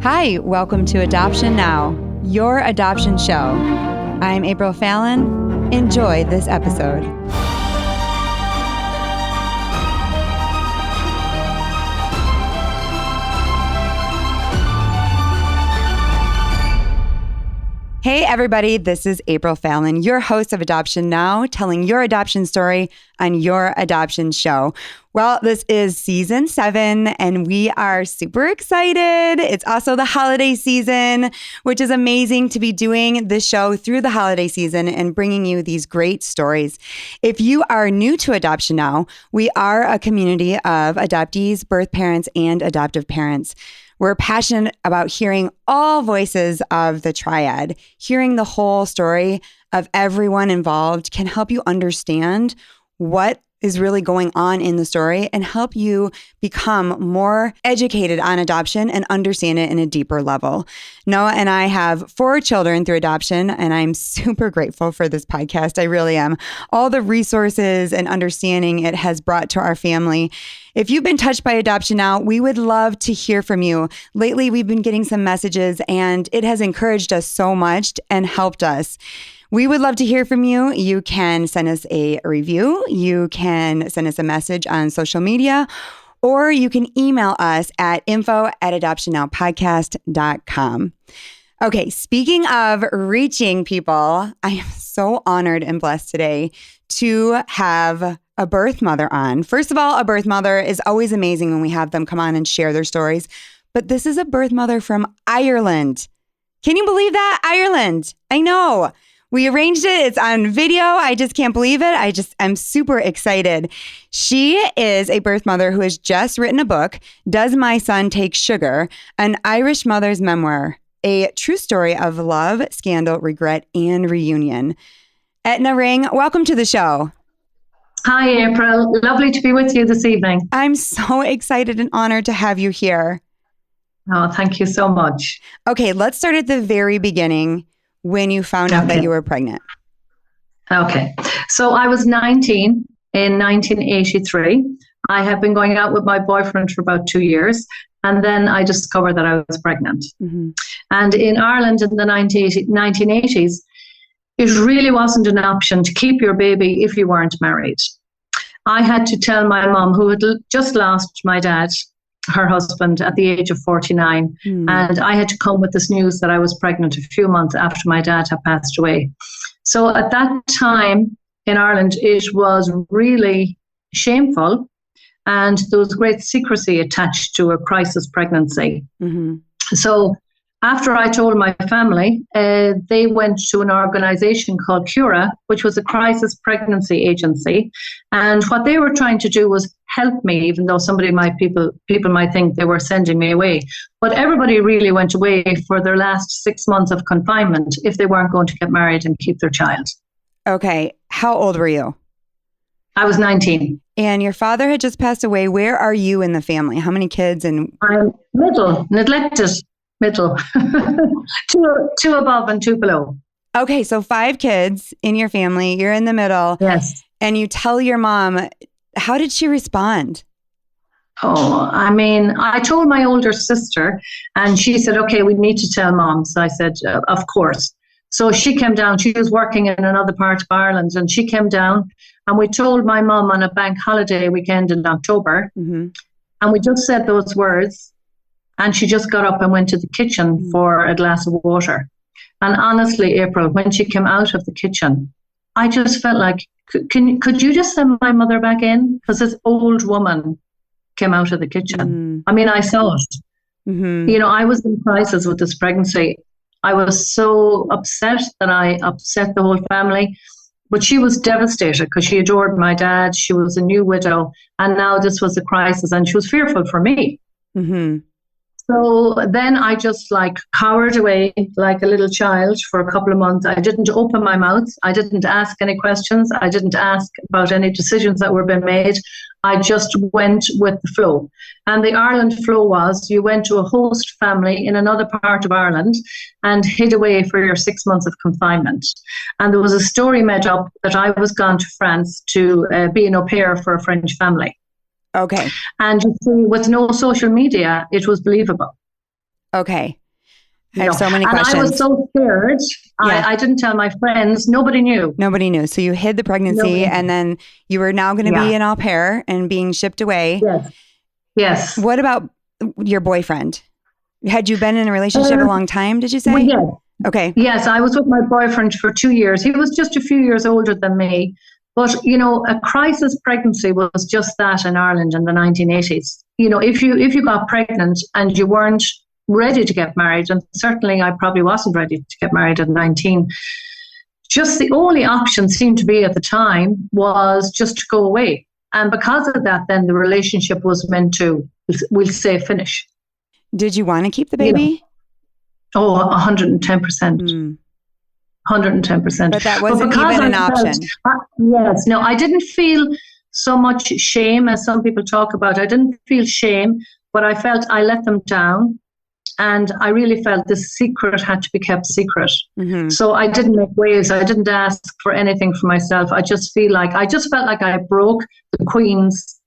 Hi, welcome to Adoption Now, your adoption show. I'm April Fallon. Enjoy this episode. Hey everybody, this is April Fallon, your host of Adoption Now, telling your adoption story on your adoption show. Well, this is season 7 and we are super excited. It's also the holiday season, which is amazing to be doing this show through the holiday season and bringing you these great stories. If you are new to Adoption Now, we are a community of adoptees, birth parents, and adoptive parents. We're passionate about hearing all voices of the triad. Hearing the whole story of everyone involved can help you understand what is really going on in the story and help you become more educated on adoption and understand it in a deeper level. Noah and I have 4 children through adoption, and I'm super grateful for this podcast. I really am. All the resources and understanding it has brought to our family. If you've been touched by Adoption Now, we would love to hear from you. Lately, we've been getting some messages, and it has encouraged us so much and helped us. We would love to hear from you. You can send us a review. You can send us a message on social media, or you can email us at info@adoptionnowpodcast.com. Okay, speaking of reaching people, I am so honored and blessed today to have a birth mother on. First of all, a birth mother is always amazing when we have them come on and share their stories. But this is a birth mother from Ireland. Can you believe that? Ireland. I know. We arranged it. It's on video. I just can't believe it. I'm super excited. She is a birth mother who has just written a book, Does My Son Take Sugar? An Irish Mother's Memoir, a true story of love, scandal, regret, and reunion. Eithne Ring, welcome to the show. Hi, April. Lovely to be with you this evening. I'm so excited and honored to have you here. Oh, thank you so much. Okay, let's start at the very beginning when you found out that you were pregnant. Okay. So I was 19 in 1983. I had been going out with my boyfriend for about 2 years, and then I discovered that I was pregnant. Mm-hmm. And in Ireland in the 1980s, it really wasn't an option to keep your baby if you weren't married. I had to tell my mum, who had just lost my dad, her husband, at the age of 49. And I had to come with this news that I was pregnant a few months after my dad had passed away. So at that time in Ireland, it was really shameful. And there was great secrecy attached to a crisis pregnancy. Mm-hmm. So after I told my family, they went to an organization called Cura, which was a crisis pregnancy agency. And what they were trying to do was help me, even though people might think they were sending me away. But everybody really went away for their last 6 months of confinement if they weren't going to get married and keep their child. Okay. How old were you? I was 19. And your father had just passed away. Where are you in the family? How many kids? And I'm middle, neglected. Middle. two above and 2 below. Okay, so 5 kids in your family. You're in the middle. Yes. And you tell your mom. How did she respond? Oh, I mean, I told my older sister and she said, okay, we need to tell mom. So I said, of course. So she came down. She was working in another part of Ireland and she came down and we told my mom on a bank holiday weekend in October. Mm-hmm. And we just said those words. And she just got up and went to the kitchen for a glass of water. And honestly, April, when she came out of the kitchen, I just felt like, could you just send my mother back in? Because this old woman came out of the kitchen. I mean, I saw it. Mm-hmm. You know, I was in crisis with this pregnancy. I was so upset that I upset the whole family. But she was devastated because she adored my dad. She was a new widow. And now this was a crisis and she was fearful for me. Mm-hmm. So then I just cowered away like a little child for a couple of months. I didn't open my mouth. I didn't ask any questions. I didn't ask about any decisions that were being made. I just went with the flow. And the Ireland flow was you went to a host family in another part of Ireland and hid away for your 6 months of confinement. And there was a story made up that I was gone to France to be an au pair for a French family. Okay. And you see, with no social media, it was believable. Okay. I You have know, so many and questions. I was so scared. Yeah. I didn't tell my friends. Nobody knew. Nobody knew. So you hid the pregnancy Nobody. and then you were now going to be Yeah. an au pair and being shipped away. Yes. Yes. What about your boyfriend? Had you been in a relationship a Uh, long time, did you well, say? yes. Okay. Yes, I was with my boyfriend for 2 years. He was just a few years older than me. But, you know, a crisis pregnancy was just that in Ireland in the 1980s. You know, if you got pregnant and you weren't ready to get married, and certainly I probably wasn't ready to get married at 19, just the only option seemed to be at the time was just to go away. And because of that, then the relationship was meant to, we'll say, finish. Did you want to keep the You know, baby? 110%. 110%. But that wasn't because even an I felt, option. yes, no, I didn't feel so much shame as some people talk about. I didn't feel shame, but I felt I let them down. And I really felt the secret had to be kept secret. Mm-hmm. So I didn't make waves. I didn't ask for anything for myself. I just felt like I broke the Queen's,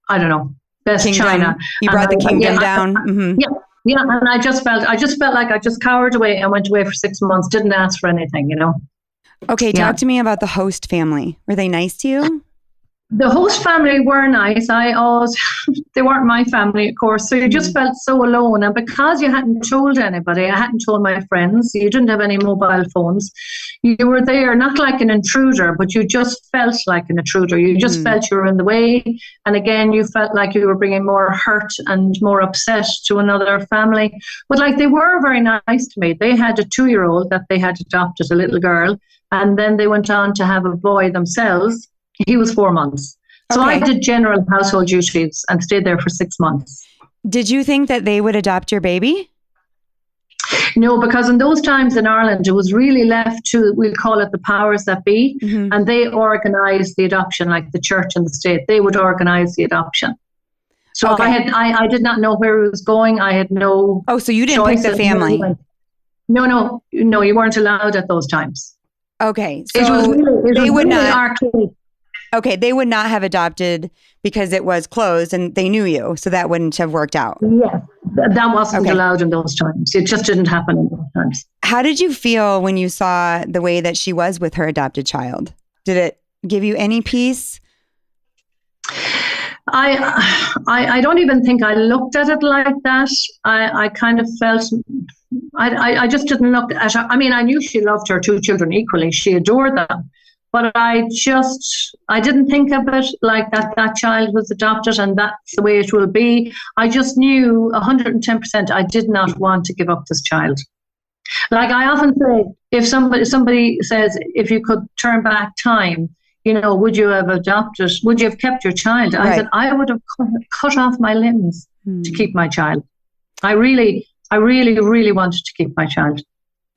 I don't know, best Kingdom. china. You brought the kingdom down. Mm-hmm. Yeah. Yeah, and I just felt like I just cowered away and went away for 6 months, didn't ask for anything, you know. Okay, Yeah. talk to me about the host family. Were they nice to you? The host family were nice. They weren't my family, of course. So you just felt so alone. And because you hadn't told anybody, I hadn't told my friends, you didn't have any mobile phones. You were there, not like an intruder, but you just felt like an intruder. You just felt you were in the way. And again, you felt like you were bringing more hurt and more upset to another family. But like they were very nice to me. They had a 2-year-old that they had adopted, a little girl. And then they went on to have a boy themselves. He was 4 months. So Okay. I did general household duties and stayed there for 6 months. Did you think that they would adopt your baby? No, because in those times in Ireland, it was really left to, we'll call it the powers that be, and they organised the adoption, like the church and the state. They would organise the adoption. So Okay. I did not know where it was going. I had no Oh, so you didn't pick the family? No, you weren't allowed at those times. Okay, It was so really, they would not. archaic. Okay, they would not have adopted because it was closed and they knew you, so that wouldn't have worked out. Yes, that wasn't Okay. allowed in those times. It just didn't happen in those times. How did you feel when you saw the way that she was with her adopted child? Did it give you any peace? I don't even think I looked at it like that. I kind of felt, I just didn't look at her. I mean, I knew she loved her 2 children equally. She adored them. But I didn't think of it like that child was adopted and that's the way it will be. I just knew 110% I did not want to give up this child. Like I often say, if somebody says, if you could turn back time, you know, would you have kept your child? I said, I would have cut off my limbs to keep my child. I really, really wanted to keep my child.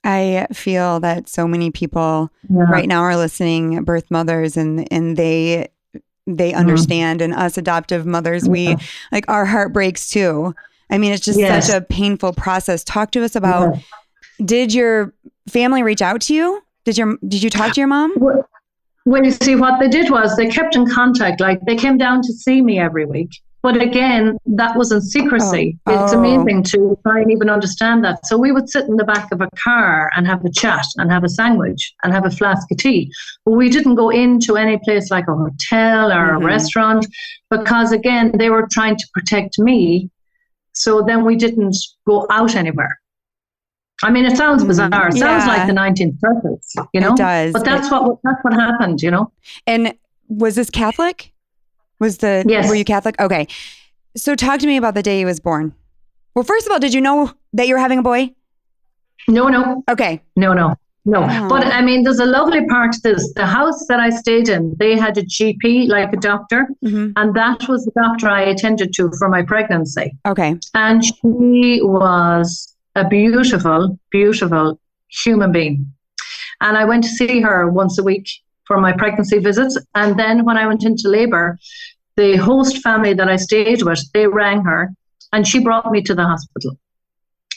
I feel that so many people right now are listening, birth mothers, and they understand, and us adoptive mothers, we like our heart breaks too. I mean, it's just such a painful process. Talk to us about, did your family reach out to you? Did you talk to your mom? Well, you see, what they did was they kept in contact. Like they came down to see me every week. But again, that was in secrecy. It's amazing to try and even understand that. So we would sit in the back of a car and have a chat and have a sandwich and have a flask of tea. But we didn't go into any place like a hotel or a restaurant because, again, they were trying to protect me. So then we didn't go out anywhere. I mean, it sounds bizarre. It sounds like the 1930s, you know? It does. But that's what happened, you know? And was this Catholic? Yes. Were you Catholic? Okay. So talk to me about the day he was born. Well, first of all, did you know that you were having a boy? No. Okay. No. Oh. But I mean, there's a lovely part to this. The house that I stayed in, they had a GP, like a doctor, and that was the doctor I attended to for my pregnancy. Okay. And she was a beautiful, beautiful human being. And I went to see her once a week for my pregnancy visits. And then when I went into labor, the host family that I stayed with, they rang her and she brought me to the hospital,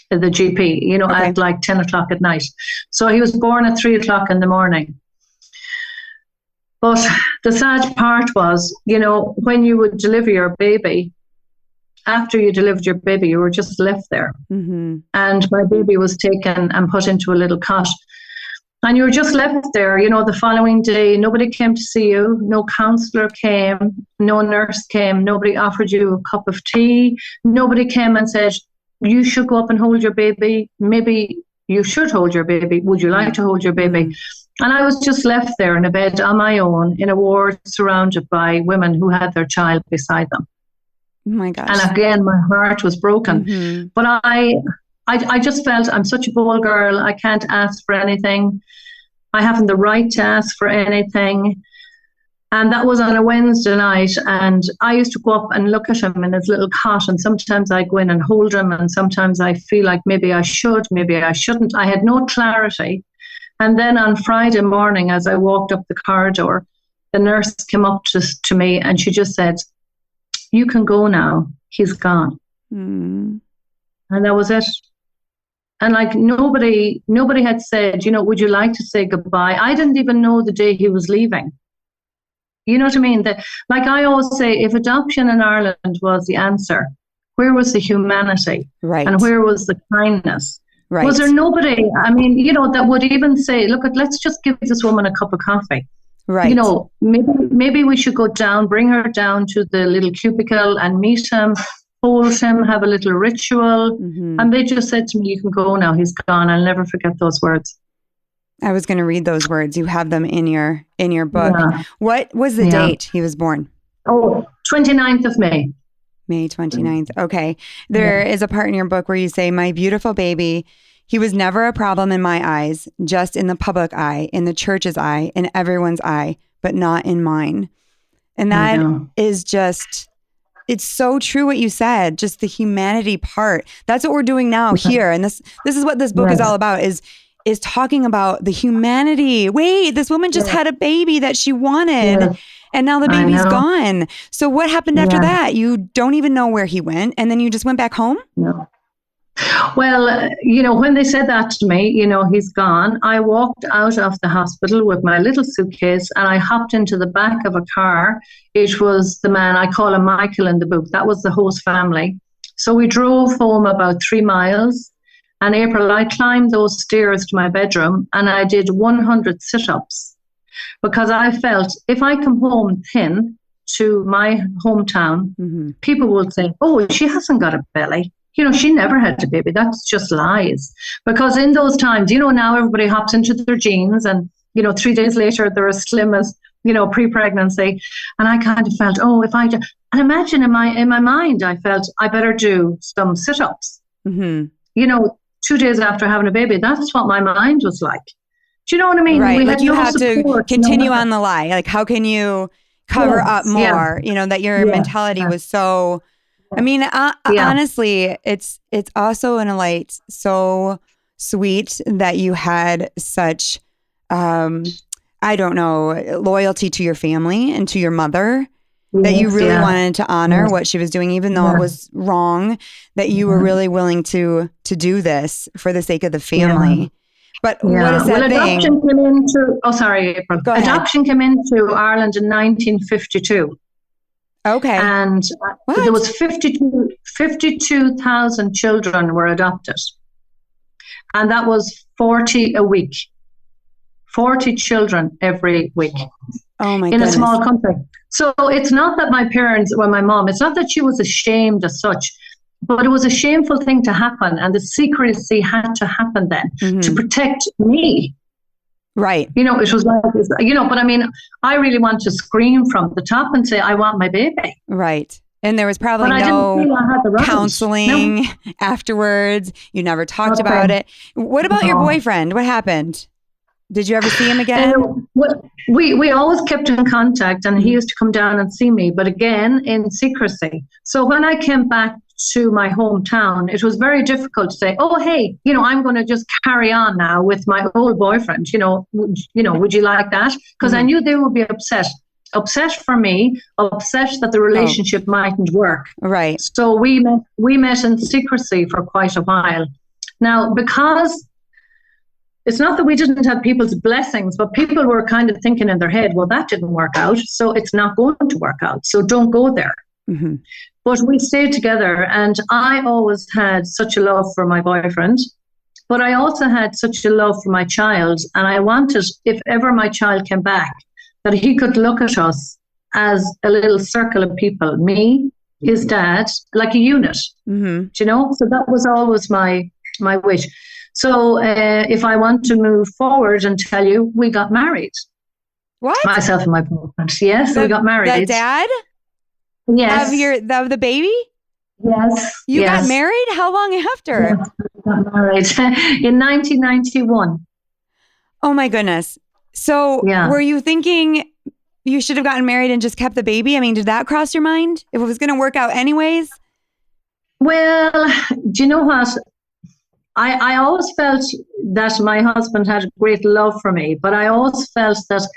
the GP, you know, at like 10 o'clock at night. So he was born at 3 o'clock in the morning. But the sad part was, you know, when you would deliver your baby, after you delivered your baby, you were just left there. Mm-hmm. And my baby was taken and put into a little cot. And you were just left there, the following day. Nobody came to see you. No counselor came. No nurse came. Nobody offered you a cup of tea. Nobody came and said, you should go up and hold your baby. Maybe you should hold your baby. Would you like to hold your baby? Mm-hmm. And I was just left there in a bed on my own in a ward surrounded by women who had their child beside them. Oh my gosh. And again, my heart was broken. Mm-hmm. But I just felt I'm such a bold girl. I can't ask for anything. I haven't the right to ask for anything. And that was on a Wednesday night. And I used to go up and look at him in his little cot. And sometimes I go in and hold him. And sometimes I feel like maybe I should, maybe I shouldn't. I had no clarity. And then on Friday morning, as I walked up the corridor, the nurse came up to me and she just said, you can go now. He's gone. Mm. And that was it. And like nobody had said, would you like to say goodbye? I didn't even know the day he was leaving. You know what I mean? Like I always say, if adoption in Ireland was the answer, where was the humanity? Right. And where was the kindness? Right. Was there nobody, that would even say, look, let's just give this woman a cup of coffee. Right. Maybe we should go down, bring her down to the little cubicle and meet him, hold him, have a little ritual. Mm-hmm. And they just said to me, you can go now, he's gone. I'll never forget those words. I was going to read those words. You have them in your book. Yeah. What was the date he was born? 29th of May. May 29th. Okay. There is a part in your book where you say, my beautiful baby, he was never a problem in my eyes, just in the public eye, in the church's eye, in everyone's eye, but not in mine. And that is just, it's so true what you said, just the humanity part. That's what we're doing now here. And this is what this book is all about, is talking about the humanity. Wait, this woman just had a baby that she wanted and now the baby's gone. So what happened after that? You don't even know where he went and then you just went back home? No. Well, when they said that to me, he's gone, I walked out of the hospital with my little suitcase and I hopped into the back of a car. It was the man, I call him Michael in the book. That was the host family. So we drove home about 3 miles. And April, I climbed those stairs to my bedroom and I did 100 sit-ups because I felt if I come home thin to my hometown, people will say, oh, she hasn't got a belly. She never had a baby. That's just lies. Because in those times, now everybody hops into their jeans and, 3 days later, they're as slim as, pre-pregnancy. And I kind of felt, and imagine in my mind, I felt I better do some sit-ups. 2 days after having a baby, that's what my mind was like. Do you know what I mean? Right. Like you have to continue on the lie. Like how can you cover up more? That your mentality was so... I mean, honestly, it's also in a light so sweet that you had such, loyalty to your family and to your mother, that you really wanted to honor what she was doing, even though it was wrong, that you were really willing to do this for the sake of the family. But what is that thing? Adoption came into, April. Go ahead. Adoption came into Ireland in 1952. Okay. And there was 52,000 children were adopted. And that was 40 a week. 40 children every week. Oh my goodness. In a small country. So it's not that my mom, it's not that she was ashamed as such, but it was a shameful thing to happen. And the secrecy had to happen then to protect me. Right. It was like, but I mean, I really want to scream from the top and say, I want my baby. Right. And there was probably no counseling afterwards. You never talked about it. What about your boyfriend? What happened? Did you ever see him again? We always kept in contact and he used to come down and see me, but again, in secrecy. So when I came back to my hometown, it was very difficult to say, oh, hey, I'm going to just carry on now with my old boyfriend, would you like that? Because I knew they would be upset for me, upset that the relationship mightn't work. Right. So we met in secrecy for quite a while. Now, because it's not that we didn't have people's blessings, but people were kind of thinking in their head, well, that didn't work out, so it's not going to work out. So don't go there. But we stayed together, and I always had such a love for my boyfriend, but I also had such a love for my child. And I wanted, if ever my child came back, that he could look at us as a little circle of people, me, his dad, like a unit, you know? So that was always my wish. So if I want to move forward and tell you, we got married. What? Myself and my boyfriend. Yes, we got married. The dad? Yes. Of the baby? Yes. You got married? How long after? Yes, we got married in 1991. Oh my goodness. So were you thinking you should have gotten married and just kept the baby? I mean, did that cross your mind? If it was going to work out anyways? Well, do you know what? I always felt that my husband had great love for me, but I always felt that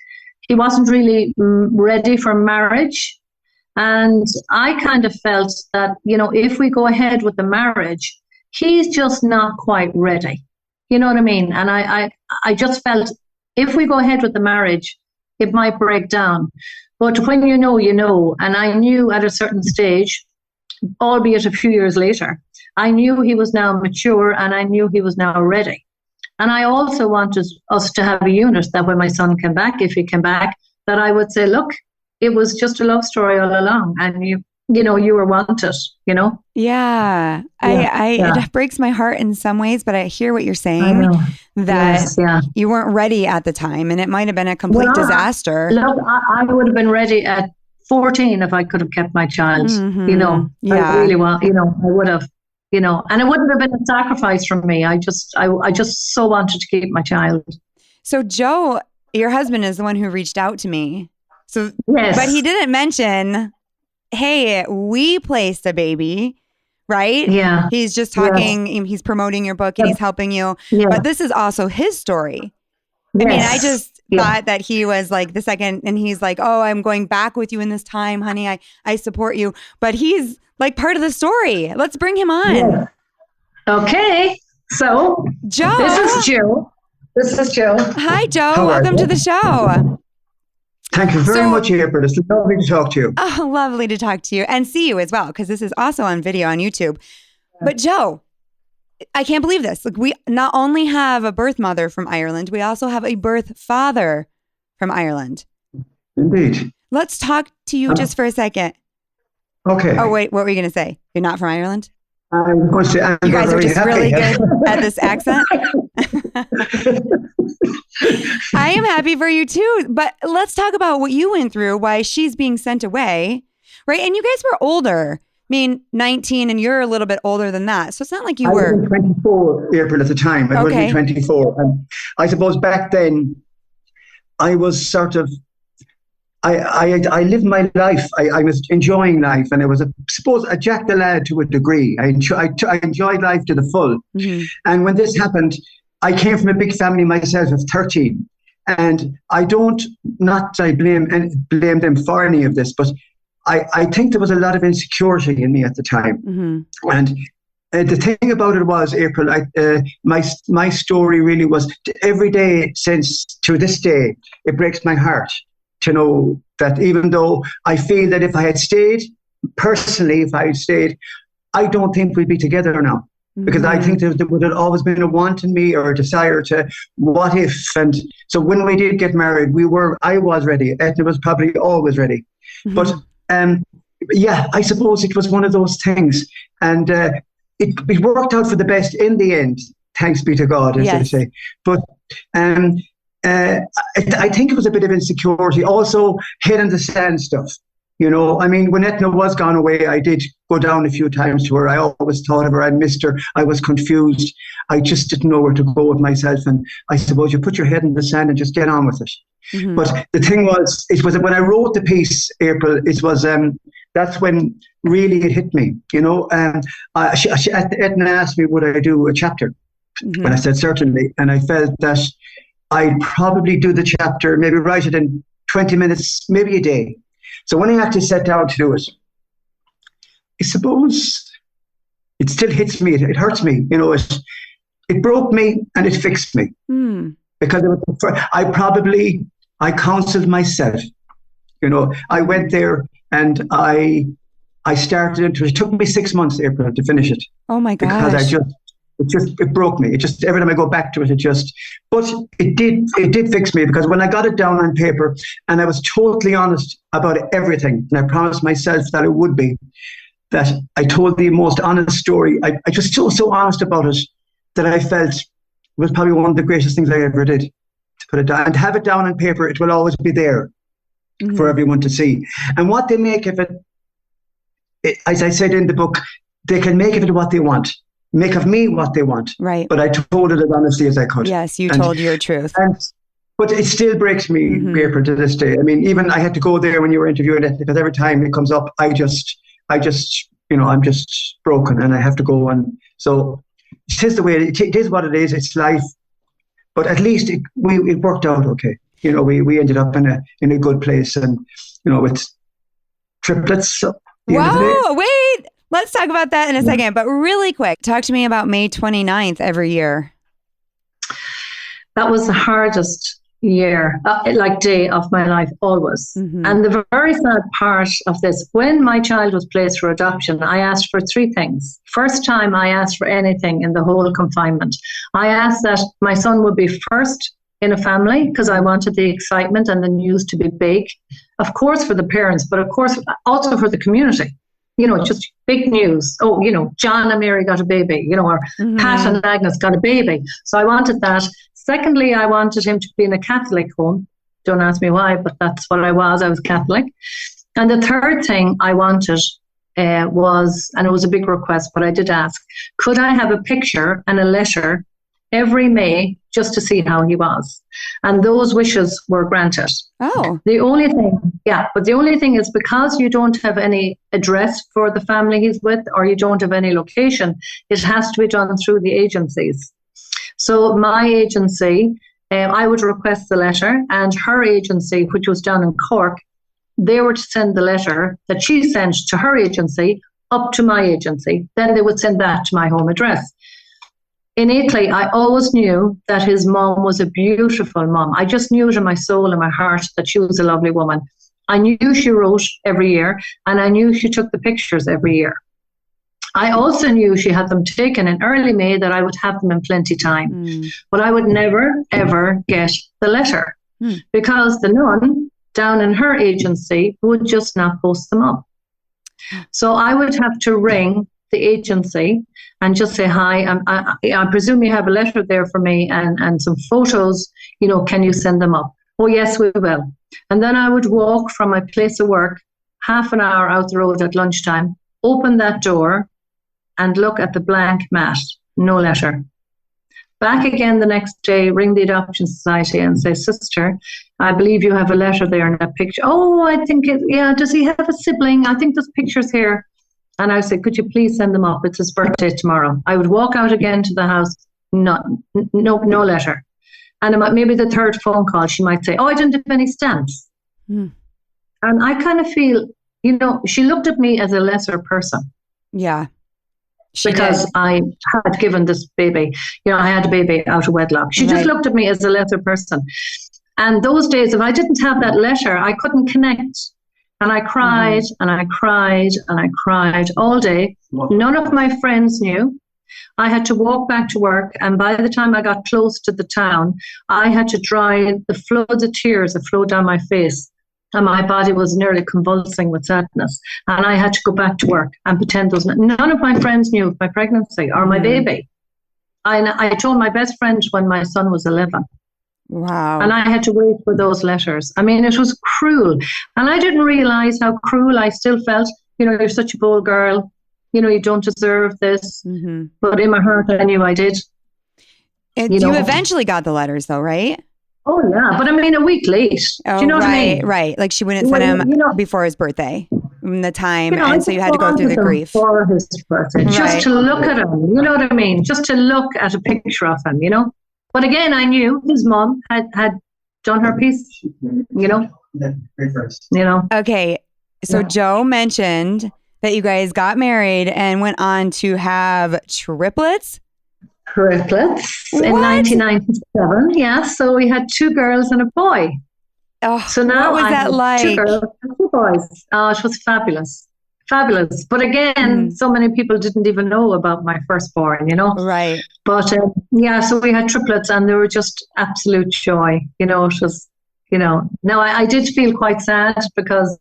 he wasn't really ready for marriage. And I kind of felt that, you know, if we go ahead with the marriage, he's just not quite ready. You know what I mean? And I just felt if we go ahead with the marriage, it might break down. But when you know, you know. And I knew at a certain stage, albeit a few years later, I knew he was now mature and I knew he was now ready. And I also wanted us to have a unit that when my son came back, if he came back, that I would say, look, it was just a love story all along. And you know, you were wanted, you know? Yeah. It breaks my heart in some ways, but I hear what you're saying, that you weren't ready at the time and it might have been a complete disaster. Look, I would have been ready at 14 if I could have kept my child, you know? Yeah. I really want, you know, I would have, you know, and it wouldn't have been a sacrifice from me. I just so wanted to keep my child. So Joe, your husband, is the one who reached out to me. So, yes. But he didn't mention, hey, we placed a baby, right? Yeah. He's just talking, he's promoting your book and he's helping you. Yeah. But this is also his story. Yes. I mean, I just thought that he was like the second, and he's like, oh, I'm going back with you in this time, honey. I support you. But he's like part of the story. Let's bring him on. Yeah. Okay. So, Joe. This is Joe. Hi, Joe. Welcome to the show. Thank you very much, April. It's lovely to talk to you. Oh, lovely to talk to you and see you as well, because this is also on video on YouTube. But Joe, I can't believe this. Like, we not only have a birth mother from Ireland, we also have a birth father from Ireland. Indeed. Let's talk to you just for a second. Okay. Oh, wait, what were you going to say? You're not from Ireland? I'm going to say you guys are just really good at this accent. I am happy for you too, but let's talk about what you went through, why she's being sent away, right? And you guys were older. I mean, 19, and you're a little bit older than that. So it's not like you were. I was 24, April, at the time. I was 24. And I suppose back then, I was sort of, I lived my life. I was enjoying life, and I was, suppose, a jack the lad to a degree. I enjoyed life to the full. Mm-hmm. And when this happened, I came from a big family myself of 13. And I blame them for any of this, but I think there was a lot of insecurity in me at the time. Mm-hmm. And the thing about it was, April, my story really was every day to this day, it breaks my heart to know that even though I feel that if I had stayed, I don't think we'd be together now. Because I think there would have always been a want in me or a desire to what if. And so when we did get married, I was ready. Eithne was probably always ready. Mm-hmm. But I suppose it was one of those things. And it worked out for the best in the end. Thanks be to God, as they say. But I think it was a bit of insecurity. Also, head in the sand stuff. You know, I mean, when Eithne was gone away, I did go down a few times to her. I always thought of her. I missed her. I was confused. I just didn't know where to go with myself. And I suppose you put your head in the sand and just get on with it. Mm-hmm. But the thing was, it was when I wrote the piece, April, it was, that's when really it hit me, you know. Eithne asked me, would I do a chapter? Mm-hmm. And I said, certainly. And I felt that I'd probably do the chapter, maybe write it in 20 minutes, maybe a day. So when I actually sat down to do it, I suppose it still hits me. It hurts me. You know, it broke me and it fixed me. Because I counseled myself. You know, I went there and I I started into it. It took me 6 months, April, to finish it. Oh my gosh. Because it broke me. It just, every time I go back to it, but it did fix me, because when I got it down on paper and I was totally honest about everything, and I promised myself that it would be, that I told the most honest story. I just so honest about it that I felt was probably one of the greatest things I ever did, to put it down and to have it down on paper. It will always be there for everyone to see. And what they make of it, as I said in the book, they can make of it what they want, make of me what they want. Right. But I told it as honestly as I could. Yes, you told your truth. But it still breaks me, April, to this day. I mean, even I had to go there when you were interviewing it, because every time it comes up, I just, I'm just broken, and I have to go on. So it is the way, it is what it is. It's life. But at least it worked out okay. We ended up in a good place, and, with triplets. Whoa, wait. Let's talk about that in a second. But really quick, talk to me about May 29th every year. That was the hardest year, day of my life, always. And the very sad part of this, when my child was placed for adoption, I asked for 3 things. First time I asked for anything in the whole confinement. I asked that my son would be first in a family, because I wanted the excitement and the news to be big, of course for the parents, but of course also for the community. Just big news. Oh, John and Mary got a baby, or Pat and Agnes got a baby. So I wanted that. Secondly, I wanted him to be in a Catholic home. Don't ask me why, but that's what I was. I was Catholic. And the third thing I wanted was, and it was a big request, but I did ask, could I have a picture and a letter every May just to see how he was? And those wishes were granted. Oh. The only thing is, because you don't have any address for the family he's with, or you don't have any location, it has to be done through the agencies. So my agency, I would request the letter, and her agency, which was down in Cork, they were to send the letter that she sent to her agency up to my agency. Then they would send that to my home address. Innately, I always knew that his mom was a beautiful mom. I just knew it in my soul and my heart that she was a lovely woman. I knew she wrote every year, and I knew she took the pictures every year. I also knew she had them taken in early May, that I would have them in plenty time. But I would never, ever get the letter because the nun down in her agency would just not post them up. So I would have to ring the agency and just say, hi, I presume you have a letter there for me and some photos, can you send them up? Oh, yes, we will. And then I would walk from my place of work half an hour out the road at lunchtime, open that door and look at the blank mat, no letter. Back again the next day, ring the Adoption Society and say, sister, I believe you have a letter there in that picture. Oh, I think does he have a sibling? I think there's pictures here. And I said, could you please send them up? It's his birthday tomorrow. I would walk out again to the house, no letter. And maybe the third phone call, she might say, oh, I didn't have any stamps. And I kind of feel, she looked at me as a lesser person. Yeah. Because I had given this baby, I had a baby out of wedlock. She just looked at me as a lesser person. And those days, if I didn't have that letter, I couldn't connect. And I cried and I cried and I cried all day. None of my friends knew. I had to walk back to work. And by the time I got close to the town, I had to dry the floods of tears that flowed down my face. And my body was nearly convulsing with sadness. And I had to go back to work and pretend none of my friends knew of my pregnancy or my baby. I told my best friend when my son was 11. Wow. And I had to wait for those letters. I mean, it was cruel. And I didn't realize how cruel I still felt. You're such a bold girl. You don't deserve this. But in my heart, I knew I did. You eventually got the letters though, right? Oh, yeah. But I mean, a week late. Oh, do you know what I mean? Right. Like she wouldn't send him before his birthday, the time. And so you had to go through the grief. For his birthday. Right. Just to look at him. You know what I mean? Just to look at a picture of him, But again, I knew his mom had done her piece, Okay. So Joe mentioned that you guys got married and went on to have triplets. In 1997. Yeah, so we had 2 girls and a boy. Oh, so now what was that like? 2 girls and 2 boys. Oh, it was fabulous. fabulous. But again, so many people didn't even know about my firstborn, Right. But so we had triplets, and they were just absolute joy. It was, now I did feel quite sad because,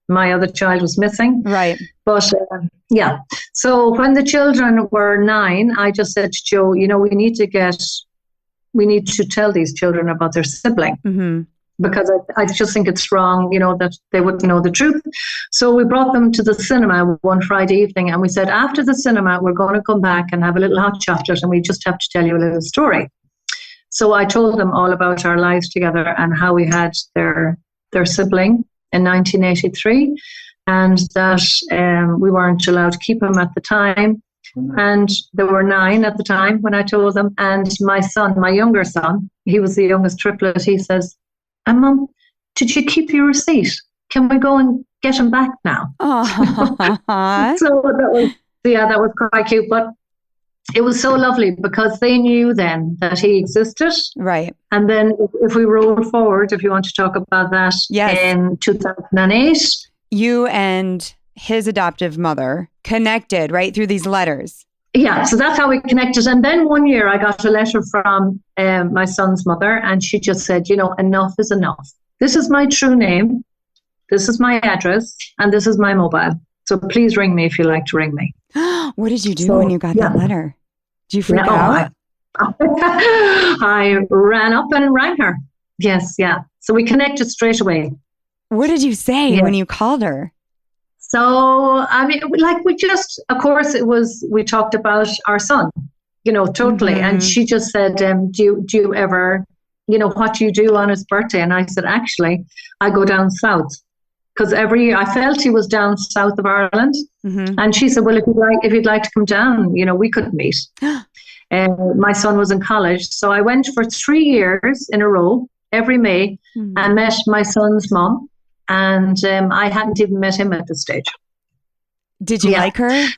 my other child was missing. Right. But so when the children were 9, I just said to Joe, we need to tell these children about their sibling. Mm-hmm. Because I just think it's wrong, that they wouldn't know the truth. So we brought them to the cinema one Friday evening, and we said, after the cinema, we're going to come back and have a little hot chocolate, and we just have to tell you a little story. So I told them all about our lives together and how we had their sibling in 1983, and that we weren't allowed to keep him at the time. And they were 9 at the time when I told them. And my son, my younger son, he was the youngest triplet, he says, and Mum, did you keep your receipt? Can we go and get him back now? So that was quite cute. But it was so lovely because they knew then that he existed. Right. And then if we roll forward, if you want to talk about that, in 2008. You and his adoptive mother connected, right, through these letters. Yeah, so that's how we connected. And then one year I got a letter from my son's mother, and she just said, enough is enough. This is my true name. This is my address, and this is my mobile. So please ring me if you like to ring me. What did you do when you got that letter? Did you freak out? I ran up and rang her. Yes, yeah. So we connected straight away. What did you say when you called her? So, I mean, of course, we talked about our son, totally. Mm-hmm. And she just said, do you ever, what do you do on his birthday? And I said, actually, I go down south. Because every year I felt he was down south of Ireland. Mm-hmm. And she said, well, if you'd like to come down, we could meet. My son was in college. So I went for 3 years in a row, every May, and met my son's mom. And I hadn't even met him at this stage. Did you like her?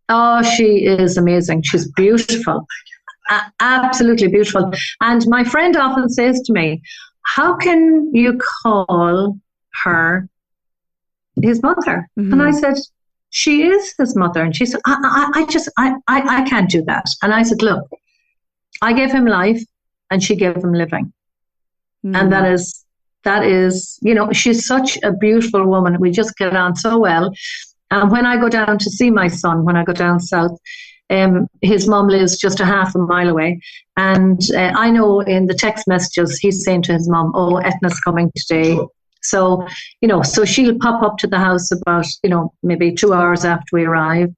Oh, she is amazing. She's beautiful. Absolutely beautiful. And my friend often says to me, how can you call her his mother? Mm-hmm. And I said, she is his mother. And she said, I can't do that. And I said, look, I gave him life and she gave him living. Mm-hmm. And that is, she's such a beautiful woman. We just get on so well. And when I go down to see my son, when I go down south, his mom lives just a half a mile away. And I know in the text messages, he's saying to his mom, oh, Eithne's coming today. So, so she'll pop up to the house about, maybe 2 hours after we arrive.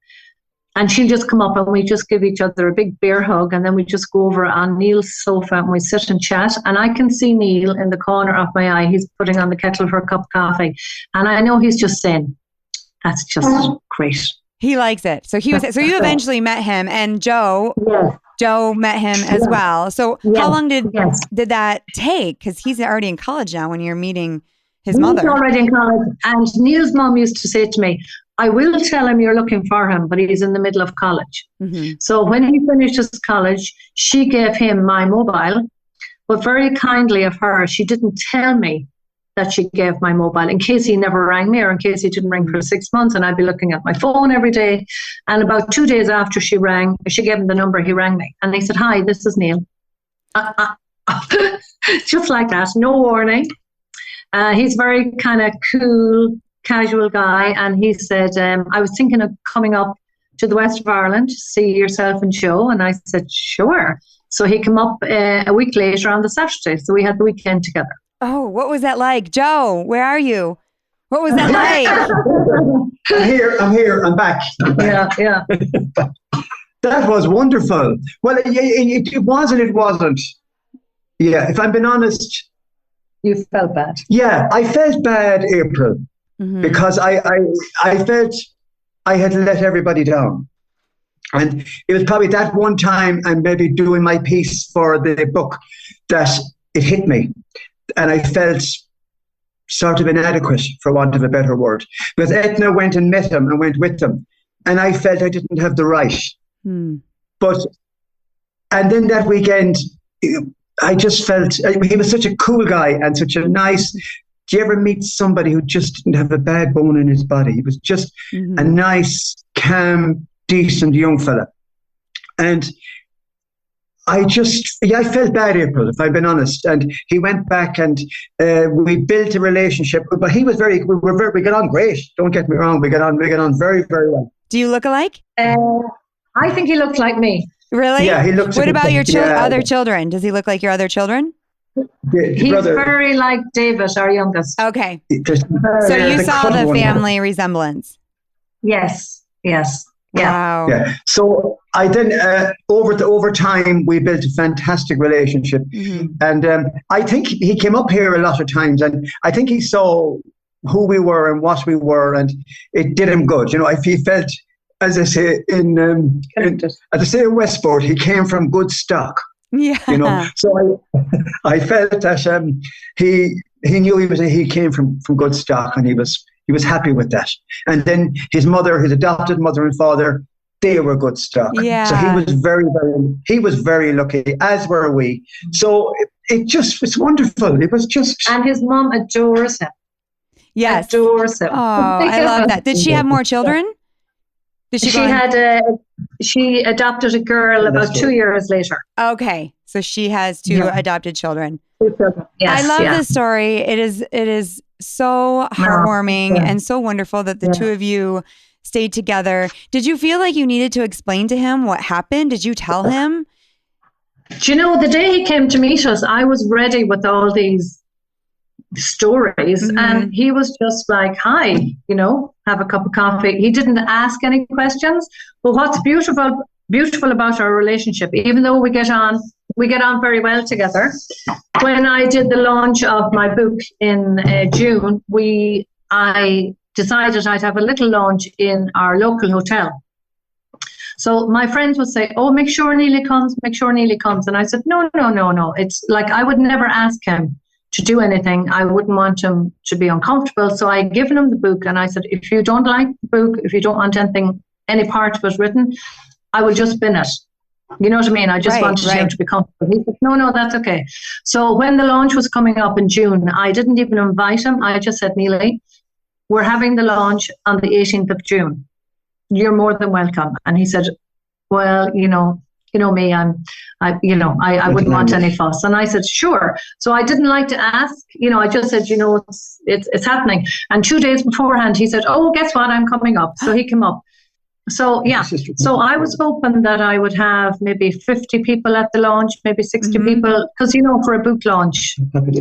And she'll just come up and we just give each other a big bear hug. And then we just go over on Neil's sofa and we sit and chat. And I can see Neil in the corner of my eye. He's putting on the kettle for a cup of coffee. And I know he's just saying, that's just great. He likes it. So you eventually met him, and Joe met him as well. So how long did that take? Because he's already in college now when you're meeting his mother. He's already in college. And Neil's mom used to say to me, I will tell him you're looking for him, but he's in the middle of college. Mm-hmm. So when he finished his college, she gave him my mobile, but very kindly of her, she didn't tell me that she gave my mobile in case he never rang me or in case he didn't ring for 6 months, and I'd be looking at my phone every day. And about 2 days after she gave him the number, he rang me. And he said, hi, this is Neil. Just like that, no warning. He's very kind of cool, casual guy, and he said, I was thinking of coming up to the west of Ireland to see yourself and Joe. And I said, sure. So he came up a week later on the Saturday. So we had the weekend together. Oh, what was that like? Joe, where are you? What was that like? I'm here, I'm back. Yeah. That was wonderful. Well, it was and it wasn't. Yeah, if I'm being honest. You felt bad. Yeah, I felt bad, April. Mm-hmm. Because I felt I had let everybody down. And it was probably that one time I'm maybe doing my piece for the book that it hit me. And I felt sort of inadequate, for want of a better word. Because Eithne went and met him and went with them. And I felt I didn't have the right. And then that weekend, I just felt, he was such a cool guy and such a nice, do you ever meet somebody who just didn't have a bad bone in his body? He was just a nice, calm, decent young fella. And I felt bad, April, if I've been honest. And he went back and we built a relationship. But he was we got on great. Don't get me wrong. We got on very, very well. Do you look alike? I think he looked like me. Really? Yeah, he looks. What about your other children? Does he look like your other children? He's very like David, our youngest. Okay. So you saw the family resemblance. Yes. Yeah. Wow. Yeah. So I then over time we built a fantastic relationship, and I think he came up here a lot of times, and I think he saw who we were and what we were, and it did him good. If he felt, as I say in Westport, he came from good stock. Yeah. So I felt that he knew he came from good stock, and he was happy with that. And then his adopted mother and father, they were good stock. Yeah. So he was very lucky, as were we. So it just was wonderful. It was just. And his mom adores him. Yes. Adores him. Oh, I love that. Did she have more children? She adopted a girl about 2 years later. Okay. So she has two adopted children. Yes, I love this story. It is so heartwarming and so wonderful that the two of you stayed together. Did you feel like you needed to explain to him what happened? Did you tell him? Do you know, the day he came to meet us, I was ready with all these stories, and he was just like, hi, have a cup of coffee. He didn't ask any questions. But what's beautiful about our relationship, even though we get on very well together. When I did the launch of my book in June, I decided I'd have a little launch in our local hotel. So my friends would say, oh, make sure Neely comes. And I said, no. It's like, I would never ask him to do anything. I wouldn't want him to be uncomfortable. So I given him the book, and I said, if you don't like the book, if you don't want any part of it written, I will just bin it. You know what I mean? I just wanted him to be comfortable. He said, no, that's okay. So when the launch was coming up in June, I didn't even invite him. I just said, Neely, we're having the launch on the 18th of June. You're more than welcome. And he said, well, you know me, I wouldn't want any fuss. And I said, sure. So I didn't like to ask, I just said, it's happening. And 2 days beforehand, he said, oh, guess what? I'm coming up. So he came up. So, yeah. So I was hoping that I would have maybe 50 people at the launch, maybe 60 people. Because, for a book launch,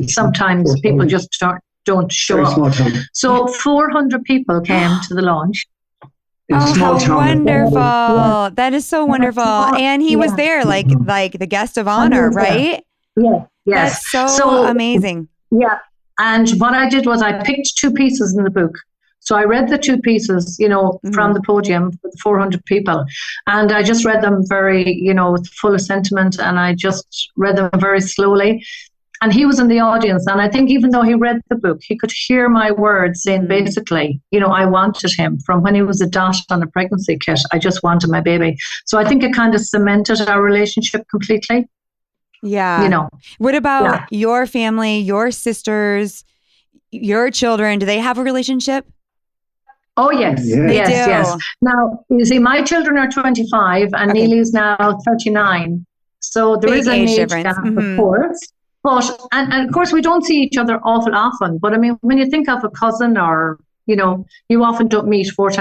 sometimes people just don't show up. So 400 people came to the launch. How wonderful. That is so wonderful. And he was there like the guest of honor, right? Yeah. Yes. That's so amazing. Yeah. And what I did was I picked 2 pieces in the book. So I read the 2 pieces, from the podium for the 400 people. And I just read them very, full of sentiment. And I just read them very slowly. And he was in the audience. And I think even though he read the book, he could hear my words saying basically, I wanted him from when he was a dot on a pregnancy kit. I just wanted my baby. So I think it kind of cemented our relationship completely. Yeah. What about your family, your sisters, your children? Do they have a relationship? Oh, yes. Yes. Now, you see, my children are 25 and Neely's now 39. So there is an age gap, of course. But, and of course, we don't see each other awful often. But I mean, when you think of a cousin or, you often don't meet 4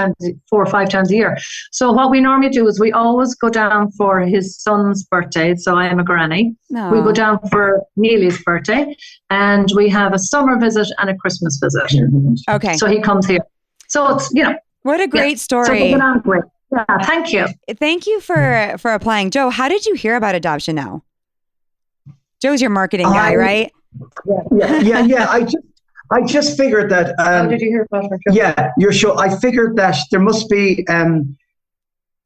or 5 times a year. So what we normally do is we always go down for his son's birthday. So I am a granny. No. We go down for Neely's birthday and we have a summer visit and a Christmas visit. Okay. So he comes here. So it's, What a great story. So we get on great. Yeah, thank you. Thank you for applying. Joe, how did you hear about Adoption Now? Joe's your marketing guy, right? Yeah. I just figured that. How did you hear about her, Joe? Yeah, your show. I figured that there must be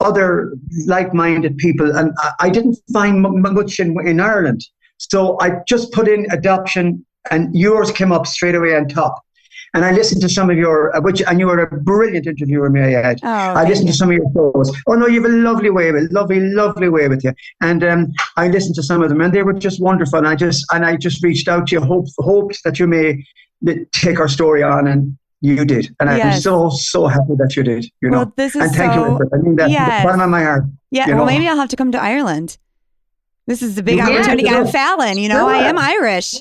other like-minded people, and I didn't find much in Ireland. So I just put in adoption, and yours came up straight away on top. And I listened to some of your, and you were a brilliant interviewer, may I add. I listened to some of your shows. Oh no, you have a lovely way with you. And I listened to some of them, and they were just wonderful. And I just reached out to you, hoped that you may take our story on, and you did. And I'm so happy that you did, you know. Well, this is and thank you, April. I mean that from the bottom of my heart. Yeah, you well, know? maybe I'll have to come to Ireland. This is a big Yeah, opportunity. yeah. I'm Fallon, you know, I am Irish.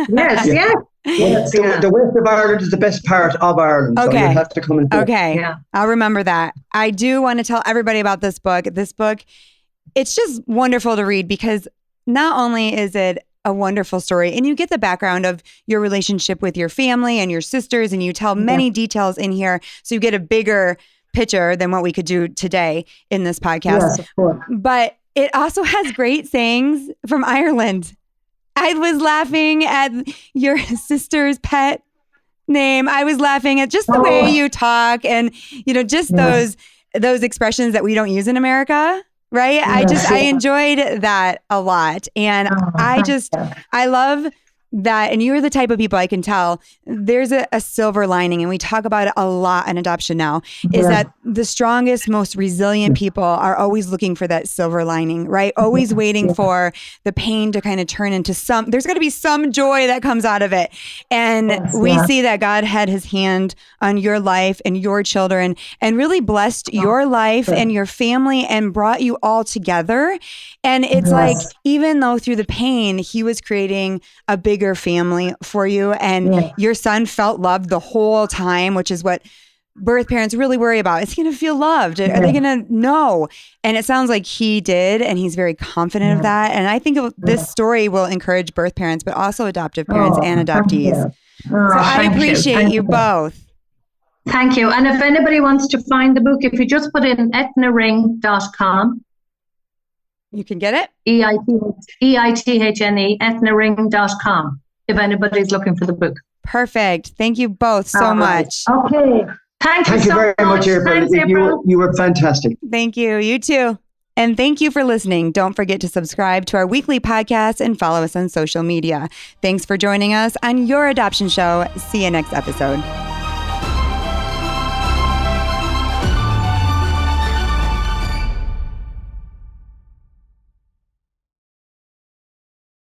Yes, Yeah. yes. The west of Ireland is the best part of Ireland. Okay. So you have to come and Okay. Yeah. I'll remember that. I do want to tell everybody about this book. This book, it's just wonderful to read because not only is it a wonderful story, and you get the background of your relationship with your family and your sisters, and you tell many details in here. So you get a bigger picture than what we could do today in this podcast. Yes, of course. But it also has great sayings from Ireland. I was laughing at your sister's pet name. I was laughing at just the way you talk, and you know, just those expressions that we don't use in America, right? I enjoyed that a lot, and I love that. And you're the type of people, I can tell there's a silver lining, and we talk about it a lot in Adoption Now, is that the strongest, most resilient people are always looking for that silver lining, right? Always waiting for the pain to kind of turn into there's got to be some joy that comes out of it. And we see that God had his hand on your life and your children and really blessed your life and your family and brought you all together. And it's like, even though through the pain, he was creating a bigger family for you, and your son felt loved the whole time, which is what birth parents really worry about. Is he going to feel loved? Are they going to know? And it sounds like he did, and he's very confident of that. And I think this story will encourage birth parents, but also adoptive parents and adoptees. So I appreciate you both. Thank you. And if anybody wants to find the book, if you just put in eithnering.com, you can get it? EITHNE, eithnering.com, if anybody's looking for the book. Perfect. Thank you both so much. Okay. Thank you so very much, April. Thanks, April. You were fantastic. Thank you. You too. And thank you for listening. Don't forget to subscribe to our weekly podcast and follow us on social media. Thanks for joining us on Your Adoption Show. See you next episode.